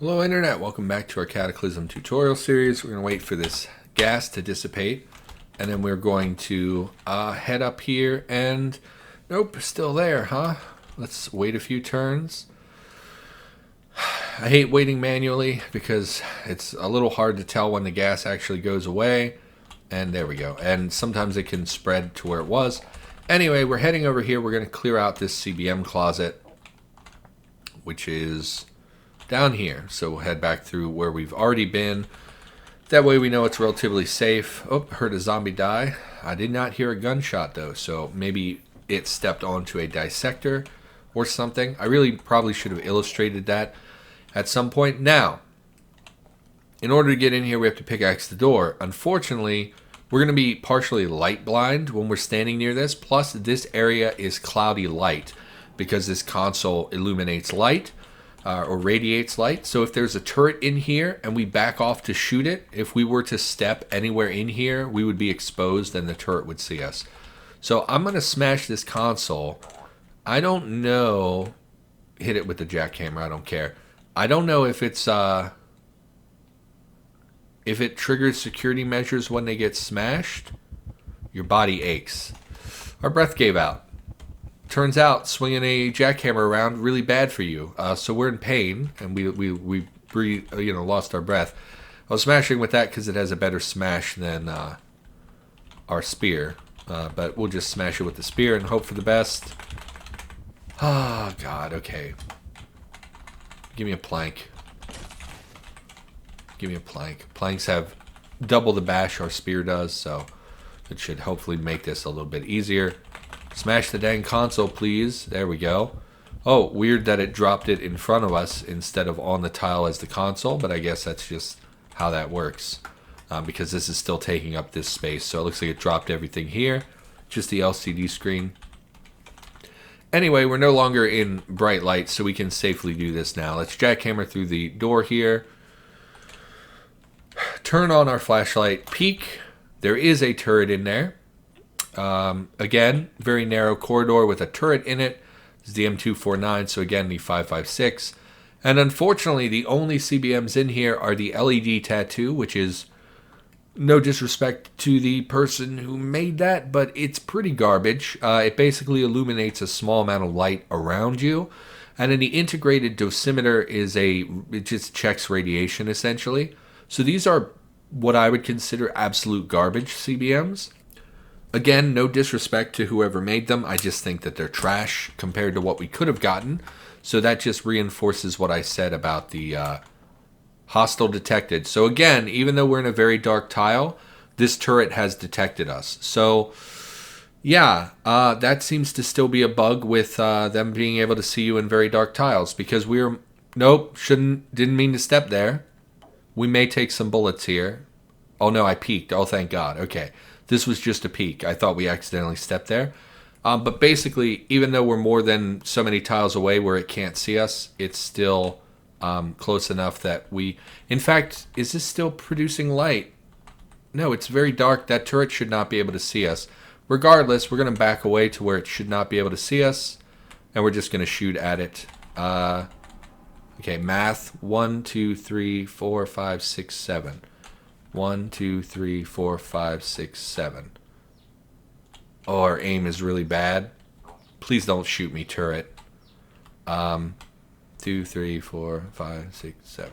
Hello Internet, welcome back to our Cataclysm tutorial series. We're going to wait for this gas to dissipate, and then we're going to head up here and... Nope, still there, huh? Let's wait a few turns. I hate waiting manually because it's a little hard to tell when the gas actually goes away. And there we go. And sometimes it can spread to where it was. Anyway, we're heading over here. We're going to clear out this CBM closet, which is down here. So we'll head back through where we've already been. That way we know it's relatively safe. Oh, heard a zombie die. I did not hear a gunshot though, so maybe it stepped onto a dissector or something. I really probably should have illustrated that at some point. Now, in order to get in here, we have to pickaxe the door. Unfortunately, we're going to be partially light blind when we're standing near this. Plus, this area is cloudy light because this console illuminates light. Or radiates light. So if there's a turret in here and we back off to shoot it, if we were to step anywhere in here, we would be exposed and the turret would see us. So I'm going to smash this console. I don't know. Hit it with the jackhammer. I don't care. I don't know if it's if it triggers security measures when they get smashed. Your body aches. Our breath gave out. Turns out swinging a jackhammer around really bad for you. So we're in pain and we breathe, lost our breath. I was smashing with that because it has a better smash than our spear. But we'll just smash it with the spear and hope for the best. Oh God, okay. Give me a plank. Give me a plank. Planks have double the bash our spear does, so it should hopefully make this a little bit easier. Smash the dang console, please. There we go. Oh, weird that it dropped it in front of us instead of on the tile as the console, but I guess that's just how that works. Because this is still taking up this space, so it looks like it dropped everything here. Just the LCD screen. Anyway, we're no longer in bright light, so we can safely do this now. Let's jackhammer through the door here. Turn on our flashlight. Peek. There is a turret in there. Again, very narrow corridor with a turret in it. It's the M249, so again, the 5.56. And unfortunately, the only CBMs in here are the LED tattoo, which is no disrespect to the person who made that, but it's pretty garbage. It basically illuminates a small amount of light around you. And then the integrated dosimeter it just checks radiation, essentially. So these are what I would consider absolute garbage CBMs. Again, no disrespect to whoever made them. I just think that they're trash compared to what we could have gotten. So that just reinforces what I said about the hostile detected. So again, even though we're in a very dark tile, this turret has detected us. So yeah, that seems to still be a bug with them being able to see you in very dark tiles. Because nope, didn't mean to step there. We may take some bullets here. Oh no, I peeked. Oh, thank God. Okay. This was just a peek. I thought we accidentally stepped there. But basically, even though we're more than so many tiles away where it can't see us, it's still close enough that we... In fact, is this still producing light? No, it's very dark. That turret should not be able to see us. Regardless, we're going to back away to where it should not be able to see us. And we're just going to shoot at it. Okay, math. 1, 2, 3, 4, 5, 6, 7. 1, 2, 3, 4, 5, 6, 7. Oh, our aim is really bad. Please don't shoot me, turret. 2, 3, 4, 5, 6, 7.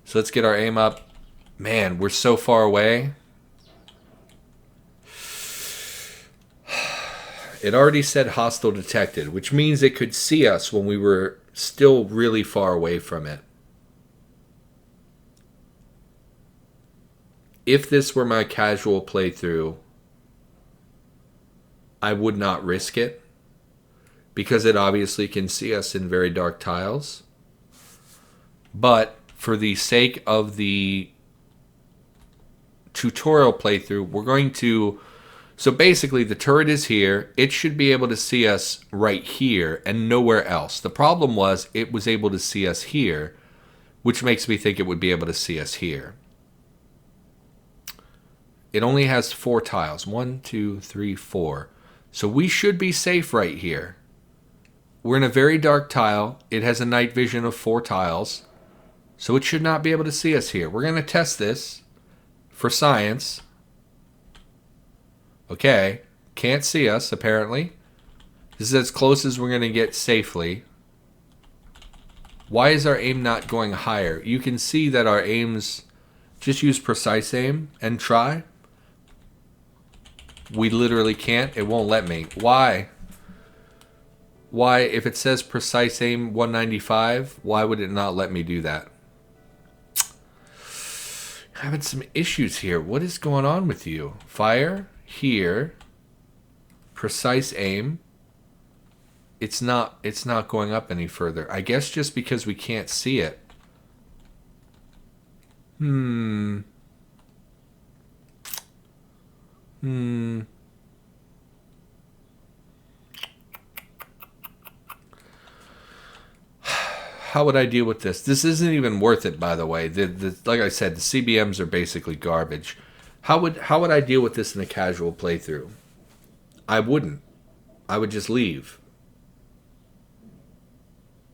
So let's get our aim up. Man, we're so far away. It already said hostile detected, which means it could see us when we were still really far away from it. If this were my casual playthrough, I would not risk it because it obviously can see us in very dark tiles. But for the sake of the tutorial playthrough, we're going to... So basically, the turret is here. It should be able to see us right here and nowhere else. The problem was it was able to see us here, which makes me think it would be able to see us here. It only has 4 tiles. 1, 2, 3, 4. So we should be safe right here. We're in a very dark tile. It has a night vision of 4 tiles. So it should not be able to see us here. We're going to test this for science. Okay. Can't see us, apparently. This is as close as we're going to get safely. Why is our aim not going higher? You can see that our aims... Just use precise aim and try. We literally can't. It won't let me. Why? Why, if it says precise aim 195, why would it not let me do that? Having some issues here. What is going on with you? Fire here. Precise aim. It's not going up any further. I guess just because we can't see it. How would I deal with this? This isn't even worth it, by the way. Like I said, the CBMs are basically garbage. How would I deal with this in a casual playthrough? I wouldn't. I would just leave.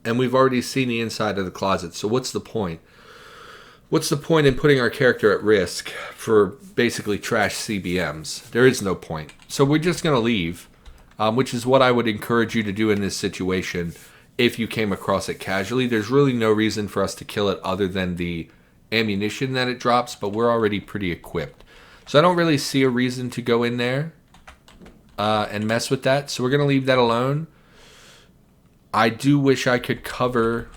And we've already seen the inside of the closet, so what's the point? What's the point in putting our character at risk for basically trash CBMs? There is no point. So we're just going to leave, which is what I would encourage you to do in this situation if you came across it casually. There's really no reason for us to kill it other than the ammunition that it drops, but we're already pretty equipped. So I don't really see a reason to go in there and mess with that. So we're going to leave that alone. I do wish I could cover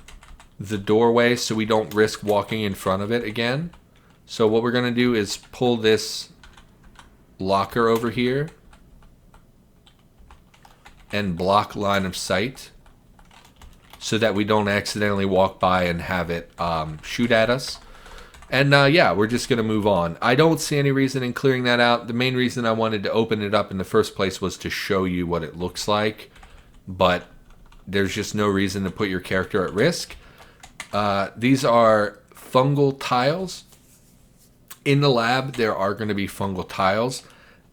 the doorway so we don't risk walking in front of it again. So what we're going to do is pull this locker over here and block line of sight so that we don't accidentally walk by and have it shoot at us. And yeah, we're just going to move on. I don't see any reason in clearing that out. The main reason I wanted to open it up in the first place was to show you what it looks like. But there's just no reason to put your character at risk. These are fungal tiles. In the lab, there are going to be fungal tiles.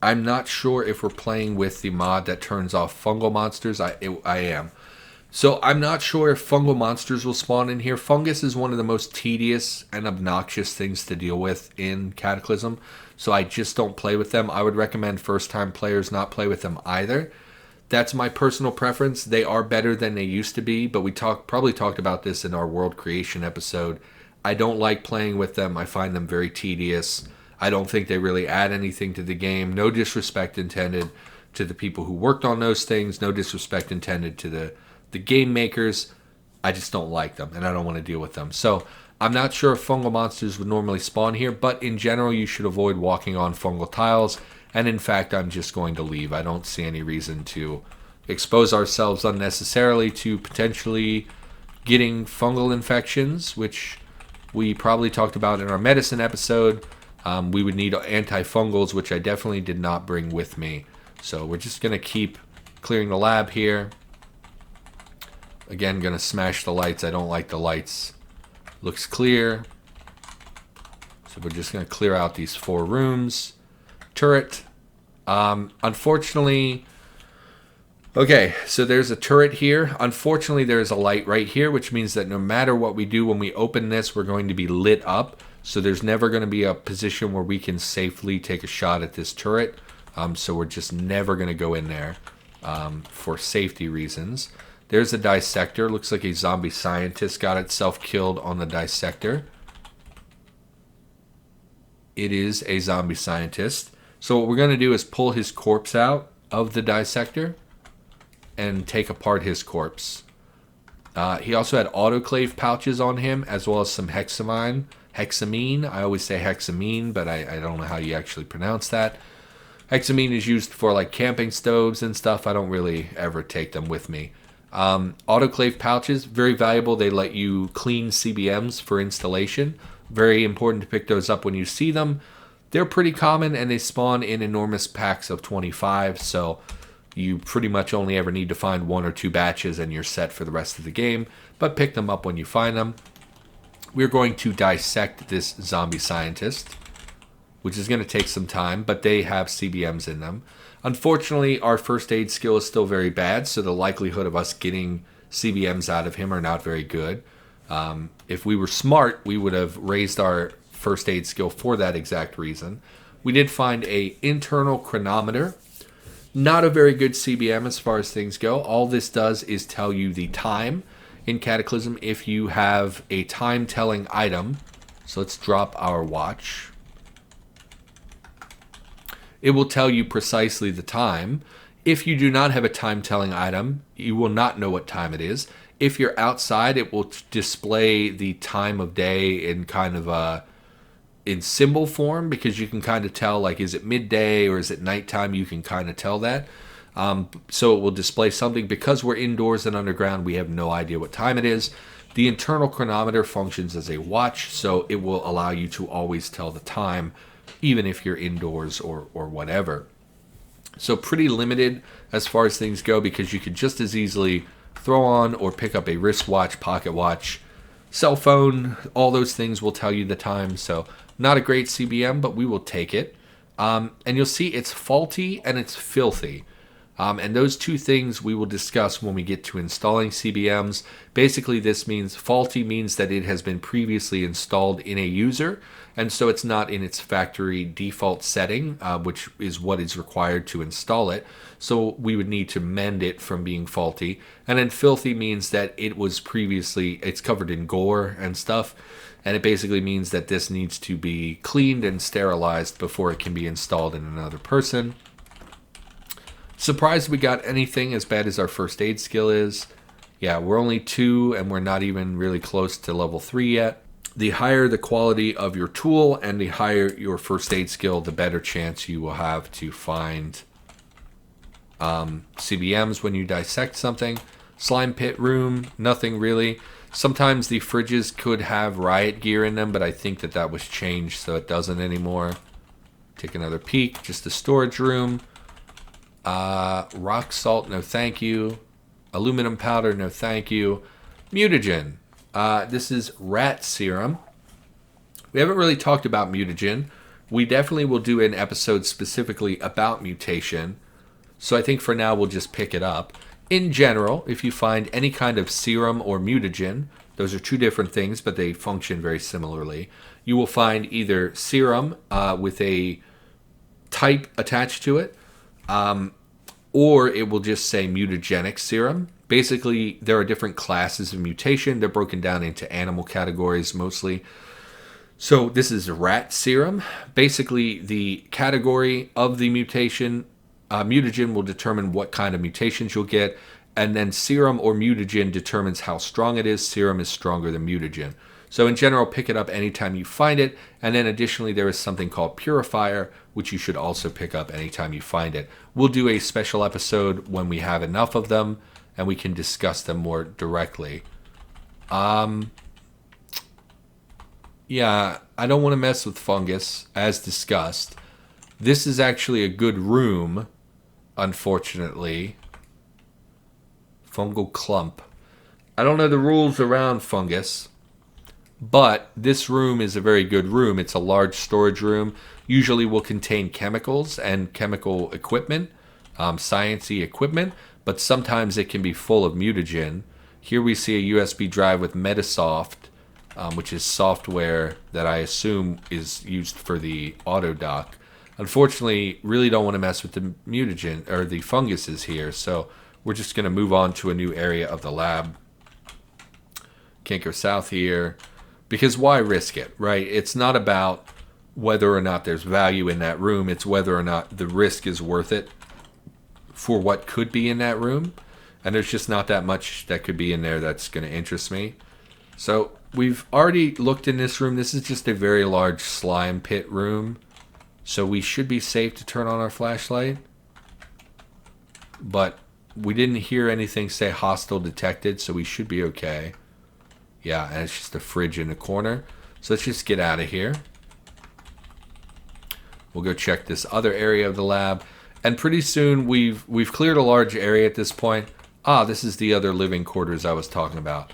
I'm not sure if we're playing with the mod that turns off fungal monsters. I am. So I'm not sure if fungal monsters will spawn in here. Fungus is one of the most tedious and obnoxious things to deal with in Cataclysm. So I just don't play with them. I would recommend first-time players not play with them either. That's my personal preference. They are better than they used to be, but we probably talked about this in our world creation episode. I don't like playing with them. I find them very tedious. I don't think they really add anything to the game. No disrespect intended to the people who worked on those things. No disrespect intended to the game makers. I just don't like them, and I don't want to deal with them. So I'm not sure if fungal monsters would normally spawn here, but in general, you should avoid walking on fungal tiles. And in fact, I'm just going to leave. I don't see any reason to expose ourselves unnecessarily to potentially getting fungal infections, which we probably talked about in our medicine episode. We would need antifungals, which I definitely did not bring with me. So we're just going to keep clearing the lab here. Again, going to smash the lights. I don't like the lights. Looks clear. So we're just going to clear out these 4 rooms. Turret. Unfortunately, okay, so there's a turret here. Unfortunately, there's a light right here, which means that no matter what we do when we open this, we're going to be lit up. So there's never going to be a position where we can safely take a shot at this turret. So we're just never going to go in there for safety reasons. There's a dissector. Looks like a zombie scientist got itself killed on the dissector. It is a zombie scientist. So what we're going to do is pull his corpse out of the dissector and take apart his corpse. He also had autoclave pouches on him, as well as some hexamine. Hexamine. I always say hexamine, but I don't know how you actually pronounce that. Hexamine is used for like camping stoves and stuff. I don't really ever take them with me. Autoclave pouches, very valuable. They let you clean CBMs for installation. Very important to pick those up when you see them. They're pretty common, and they spawn in enormous packs of 25, so you pretty much only ever need to find 1 or 2 batches and you're set for the rest of the game, but pick them up when you find them. We're going to dissect this zombie scientist, which is going to take some time, but they have CBMs in them. Unfortunately, our first aid skill is still very bad, so the likelihood of us getting CBMs out of him are not very good. If we were smart, we would have raised our first aid skill for that exact reason. We did find a internal chronometer. Not a very good CBM as far as things go. All this does is tell you the time in Cataclysm if you have a time-telling item. So let's drop our watch. It will tell you precisely the time. If you do not have a time-telling item, you will not know what time it is. If you're outside, it will display the time of day in kind of in symbol form, because you can kind of tell, like, is it midday or is it nighttime? You can kind of tell that. So it will display something. Because we're indoors and underground, we have no idea what time it is. The internal chronometer functions as a watch, so it will allow you to always tell the time, even if you're indoors or whatever. So pretty limited as far as things go, because you could just as easily throw on or pick up a wristwatch, pocket watch, cell phone. All those things will tell you the time. So not a great CBM, but we will take it. And you'll see it's faulty and it's filthy. And those two things we will discuss when we get to installing CBMs. Basically, this means faulty means that it has been previously installed in a user, and so it's not in its factory default setting, which is what is required to install it. So we would need to mend it from being faulty. And then filthy means that it was previously, it's covered in gore and stuff, and it basically means that this needs to be cleaned and sterilized before it can be installed in another person. Surprised we got anything as bad as our first aid skill is. Yeah, we're only 2 and we're not even really close to level 3 yet. The higher the quality of your tool and the higher your first aid skill, the better chance you will have to find CBMs when you dissect something. Slime pit room, nothing really. Sometimes the fridges could have riot gear in them, but I think that was changed, so it doesn't anymore. Take another peek. Just a storage room. Rock salt, no thank you. Aluminum powder, no thank you. Mutagen. This is rat serum. We haven't really talked about mutagen. We definitely will do an episode specifically about mutation. So I think for now we'll just pick it up. In general, if you find any kind of serum or mutagen, those are two different things, but they function very similarly. You will find either serum with a type attached to it, or it will just say mutagenic serum. Basically, there are different classes of mutation. They're broken down into animal categories mostly. So this is rat serum. Basically, the category of the mutation, mutagen will determine what kind of mutations you'll get, and then serum or mutagen determines how strong it is. Serum is stronger than mutagen. So in general, pick it up anytime you find it. And then additionally, there is something called Purifier, which you should also pick up anytime you find it. We'll do a special episode when we have enough of them and we can discuss them more directly. Yeah, I don't want to mess with fungus, as discussed. This is actually a good room, unfortunately. Fungal clump. I don't know the rules around fungus, but this room is a very good room. It's a large storage room. Usually will contain chemicals and chemical equipment, science-y equipment, but sometimes it can be full of mutagen. Here we see a USB drive with Metasoft, which is software that I assume is used for the auto dock. Unfortunately, really don't want to mess with the mutagen or the funguses here, so we're just going to move on to a new area of the lab. Can't go south here, because why risk it, right? It's not about whether or not there's value in that room. It's whether or not the risk is worth it for what could be in that room. And there's just not that much that could be in there that's going to interest me. So we've already looked in this room. This is just a very large slime pit room. So we should be safe to turn on our flashlight. But we didn't hear anything say hostile detected, so we should be okay. Yeah, and it's just a fridge in the corner. So let's just get out of here. We'll go check this other area of the lab. And pretty soon we've cleared a large area at this point. This is the other living quarters I was talking about.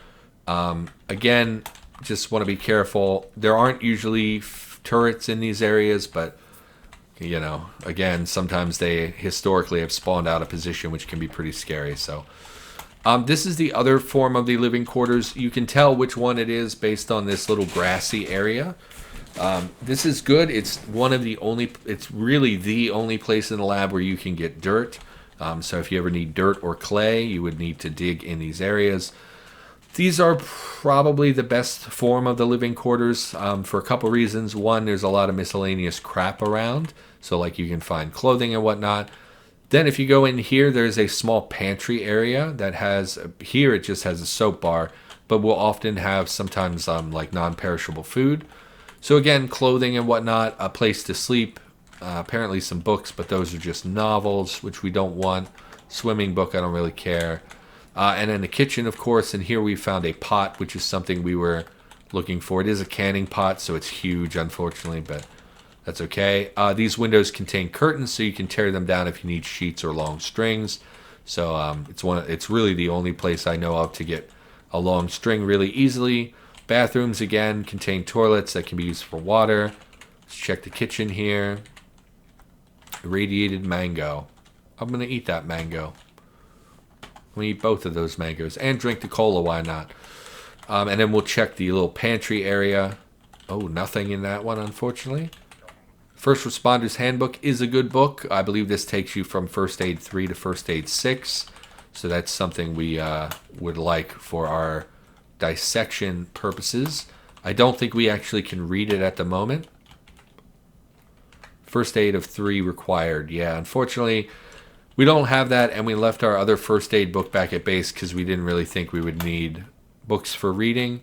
Again, just want to be careful. There aren't usually turrets in these areas, but you know, again, sometimes they historically have spawned out a position which can be pretty scary. So This is the other form of the living quarters. You can tell which one it is based on this little grassy area. This is good. It's really the only place in the lab where you can get dirt. So if you ever need dirt or clay, you would need to dig in these areas. These are probably the best form of the living quarters for a couple reasons. One, there's a lot of miscellaneous crap around. So like you can find clothing and whatnot. Then if you go in here, there's a small pantry area that has, here it just has a soap bar, but we'll often have sometimes like non-perishable food. So again, clothing and whatnot, a place to sleep, apparently some books, but those are just novels, which we don't want. Swimming book, I don't really care. And then the kitchen, of course, and here we found a pot, which is something we were looking for. It is a canning pot, so it's huge, unfortunately, but that's okay. These windows contain curtains, so you can tear them down if you need sheets or long strings. So it's really the only place I know of to get a long string really easily. Bathrooms, again, contain toilets that can be used for water. Let's check the kitchen here. Irradiated mango. I'm going to eat that mango. I'm going to eat both of those mangoes. And drink the cola, why not? And then we'll check the little pantry area. Oh, nothing in that one, unfortunately. First Responders Handbook is a good book. I believe this takes you from First Aid 3 to First Aid 6. So that's something we would like for our dissection purposes. I don't think we actually can read it at the moment. First Aid of 3 required. Yeah, unfortunately, we don't have that, and we left our other First Aid book back at base because we didn't really think we would need books for reading.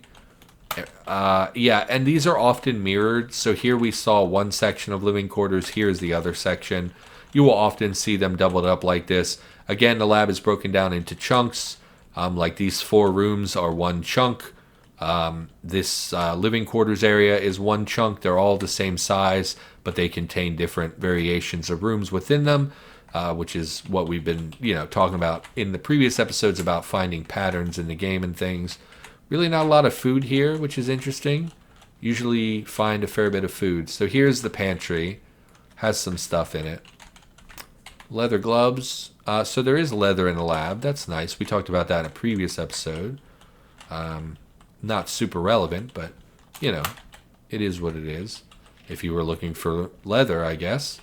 Yeah, and these are often mirrored. So here we saw one section of living quarters. Here's the other section. You will often see them doubled up like this. Again, the lab is broken down into chunks. Like these 4 rooms are one chunk. This living quarters area is one chunk. They're all the same size, but they contain different variations of rooms within them, which is what we've been, talking about in the previous episodes about finding patterns in the game and things. Really not a lot of food here, which is interesting. Usually find a fair bit of food. So here's the pantry. Has some stuff in it. Leather gloves. So there is leather in the lab. That's nice. We talked about that in a previous episode. Not super relevant, but, it is what it is. If you were looking for leather, I guess.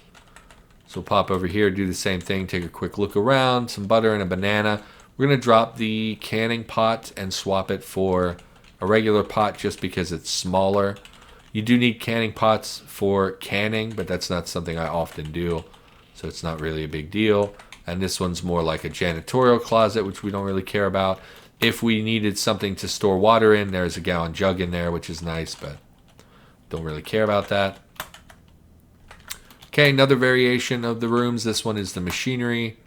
So we'll pop over here, do the same thing, take a quick look around. Some butter and a banana. We're going to drop the canning pot and swap it for a regular pot just because it's smaller. You do need canning pots for canning, but that's not something I often do. So it's not really a big deal. And this one's more like a janitorial closet, which we don't really care about. If we needed something to store water in, there's a gallon jug in there, which is nice, but don't really care about that. Okay, another variation of the rooms. This one is the machinery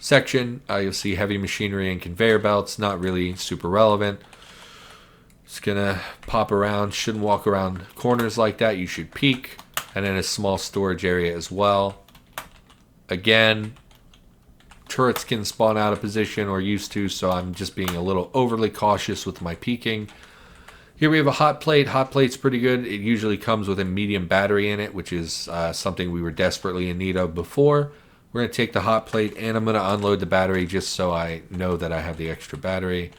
section. You'll see heavy machinery and conveyor belts. Not really super relevant. It's going to pop around. Shouldn't walk around corners like that. You should peek. And then a small storage area as well. Again, turrets can spawn out of position or used to, so I'm just being a little overly cautious with my peeking. Here we have a hot plate. Hot plate's pretty good. It usually comes with a medium battery in it, which is something we were desperately in need of before. We're going to take the hot plate, and I'm going to unload the battery just so I know that I have the extra battery.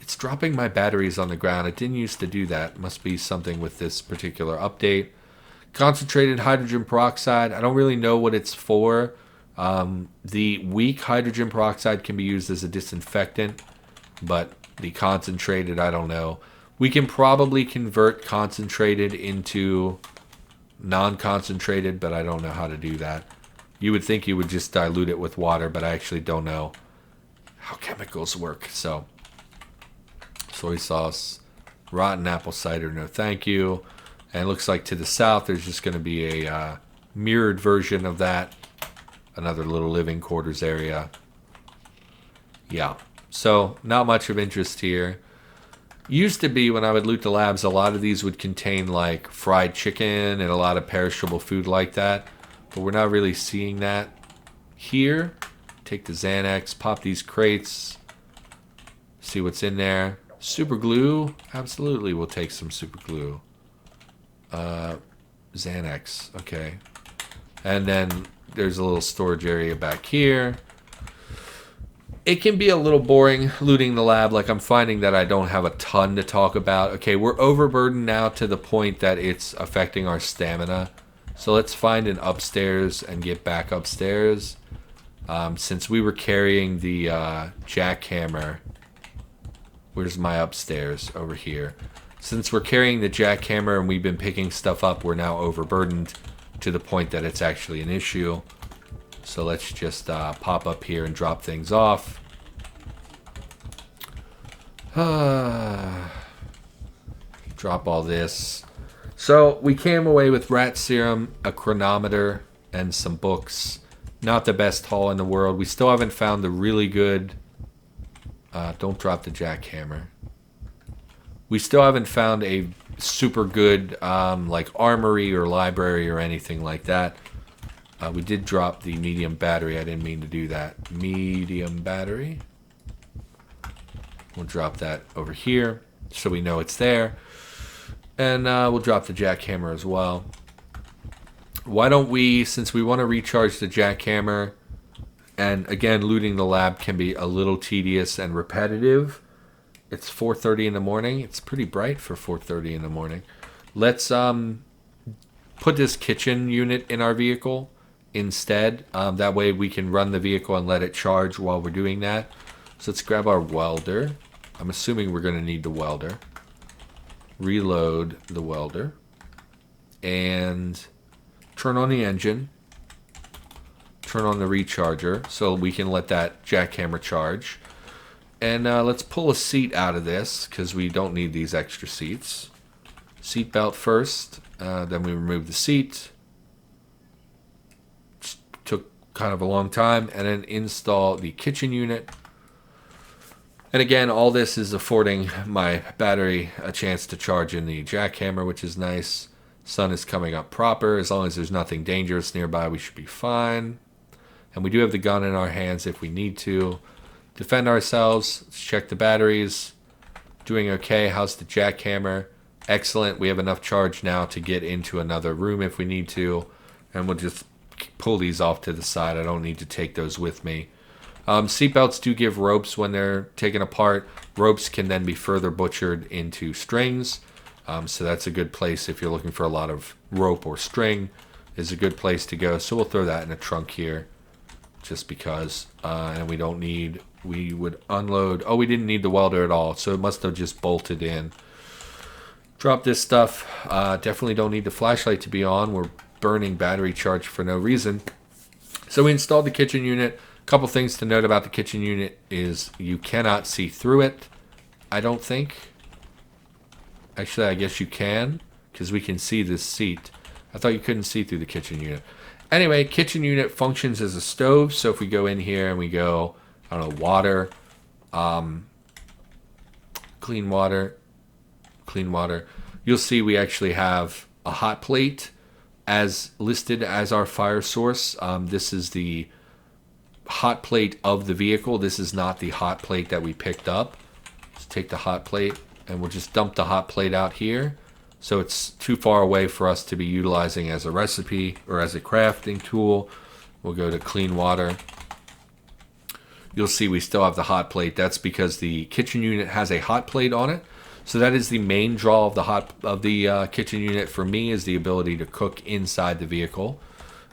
It's dropping my batteries on the ground. It didn't used to do that. Must be something with this particular update. Concentrated hydrogen peroxide. I don't really know what it's for. The weak hydrogen peroxide can be used as a disinfectant, but the concentrated, I don't know. We can probably convert concentrated into non-concentrated, but I don't know how to do that. You would think you would just dilute it with water, but I actually don't know how chemicals work. So, soy sauce, rotten apple cider, no thank you. And it looks like to the south there's just going to be a mirrored version of that. Another little living quarters area. Yeah, so not much of interest here. Used to be when I would loot the labs, a lot of these would contain like fried chicken and a lot of perishable food like that. But we're not really seeing that here. Take the Xanax, pop these crates, see what's in there. Super glue, absolutely we'll take some super glue. Xanax, okay. And then there's a little storage area back here. It can be a little boring looting the lab. Like, I'm finding that I don't have a ton to talk about. Okay, we're overburdened now to the point that it's affecting our stamina. So let's find an upstairs and get back upstairs. Since we were carrying the jackhammer. Where's my upstairs? Over here. Since we're carrying the jackhammer and we've been picking stuff up, we're now overburdened to the point that it's actually an issue. So let's just pop up here and drop things off. Drop all this. So we came away with rat serum, a chronometer, and some books. Not the best haul in the world. We still haven't found the really good... don't drop the jackhammer. We still haven't found a super good like armory or library or anything like that. We did drop the medium battery. I didn't mean to do that. Medium battery. We'll drop that over here so we know it's there. And we'll drop the jackhammer as well. Why don't we, since we want to recharge the jackhammer, and again, looting the lab can be a little tedious and repetitive. It's 4:30 in the morning. It's pretty bright for 4:30 in the morning. Let's put this kitchen unit in our vehicle instead. That way we can run the vehicle and let it charge while we're doing that. So let's grab our welder. I'm assuming we're going to need the welder. Reload the welder. And turn on the engine. Turn on the recharger so we can let that jackhammer charge. And let's pull a seat out of this because we don't need these extra seats. Seat belt first. Then we remove the seat. Just took kind of a long time. And then install the kitchen unit. And again, all this is affording my battery a chance to charge in the jackhammer, which is nice. Sun is coming up proper. As long as there's nothing dangerous nearby, we should be fine. And we do have the gun in our hands if we need to defend ourselves. Let's check the batteries. Doing okay. How's the jackhammer? Excellent. We have enough charge now to get into another room if we need to. And we'll just pull these off to the side. I don't need to take those with me. Seatbelts do give ropes when they're taken apart. Ropes can then be further butchered into strings. So that's a good place if you're looking for a lot of rope or string. Is a good place to go. So we'll throw that in a trunk here. Just because. And we would unload. Oh, we didn't need the welder at all. So it must have just bolted in. Drop this stuff. Definitely don't need the flashlight to be on. We're burning battery charge for no reason. So we installed the kitchen unit. Couple things to note about the kitchen unit is you cannot see through it, I don't think. Actually, I guess you can, because we can see this seat. I thought you couldn't see through the kitchen unit. Anyway, kitchen unit functions as a stove, so if we go in here and we go, I don't know, water, clean water, you'll see we actually have a hot plate as listed as our fire source. This is the hot plate of the vehicle. This is not the hot plate that we picked up. Let's take the hot plate and we'll just dump the hot plate out here. So it's too far away for us to be utilizing as a recipe or as a crafting tool. We'll go to clean water. You'll see we still have the hot plate. That's because the kitchen unit has a hot plate on it. So that is the main draw of the kitchen unit for me, is the ability to cook inside the vehicle.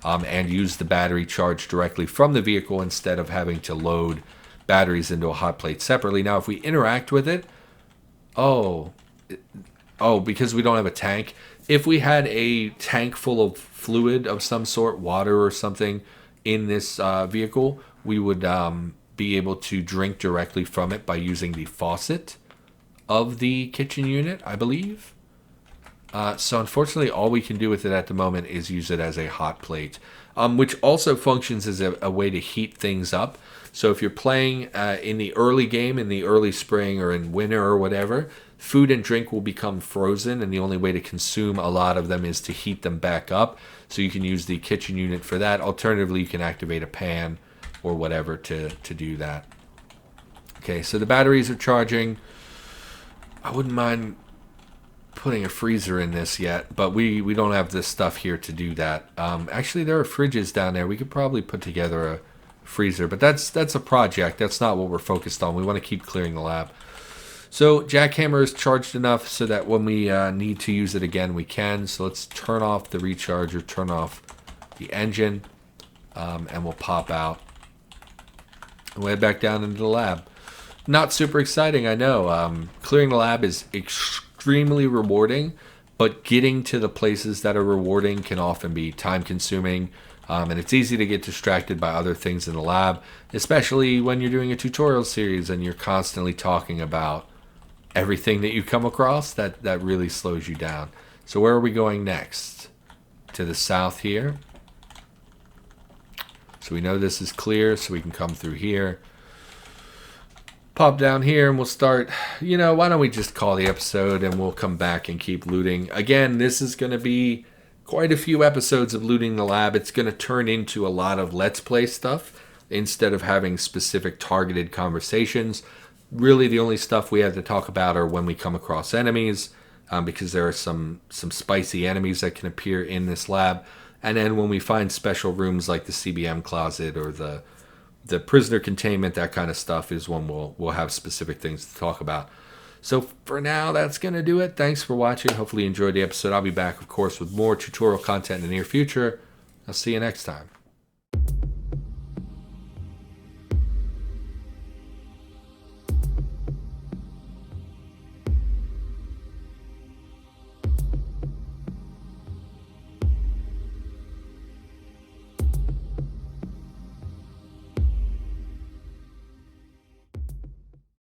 And use the battery charge directly from the vehicle instead of having to load batteries into a hot plate separately. Now, if we interact with it, because we don't have a tank, if we had a tank full of fluid of some sort, water or something, in this vehicle, we would be able to drink directly from it by using the faucet of the kitchen unit, I believe. So unfortunately, all we can do with it at the moment is use it as a hot plate, which also functions as a way to heat things up. So if you're playing in the early game, in the early spring or in winter or whatever, food and drink will become frozen, and the only way to consume a lot of them is to heat them back up. So you can use the kitchen unit for that. Alternatively, you can activate a pan or whatever to do that. Okay, so the batteries are charging. I wouldn't mind putting a freezer in this yet, but we don't have this stuff here to do that. Actually, there are fridges down there. We could probably put together freezer. But that's a project. That's not what we're focused on. We want to keep clearing the lab. So jackhammer is charged enough so that when we need to use it again, we can. So let's turn off the recharger, turn off the engine, and we'll pop out. And we'll head back down into the lab. Not super exciting, I know. Clearing the lab is extremely rewarding, but getting to the places that are rewarding can often be time-consuming, and it's easy to get distracted by other things in the lab, especially when you're doing a tutorial series and you're constantly talking about everything that you come across. That really slows you down. So where are we going next? To the south here. So we know this is clear, so we can come through here. Pop down here and we'll start, why don't we just call the episode and we'll come back and keep looting. Again, this is going to be quite a few episodes of looting the lab. It's going to turn into a lot of Let's Play stuff instead of having specific targeted conversations. Really, the only stuff we have to talk about are when we come across enemies, because there are some spicy enemies that can appear in this lab. And then when we find special rooms like the CBM closet or the prisoner containment, that kind of stuff is when we'll have specific things to talk about. So for now, that's going to do it. Thanks for watching. Hopefully you enjoyed the episode. I'll be back, of course, with more tutorial content in the near future. I'll see you next time.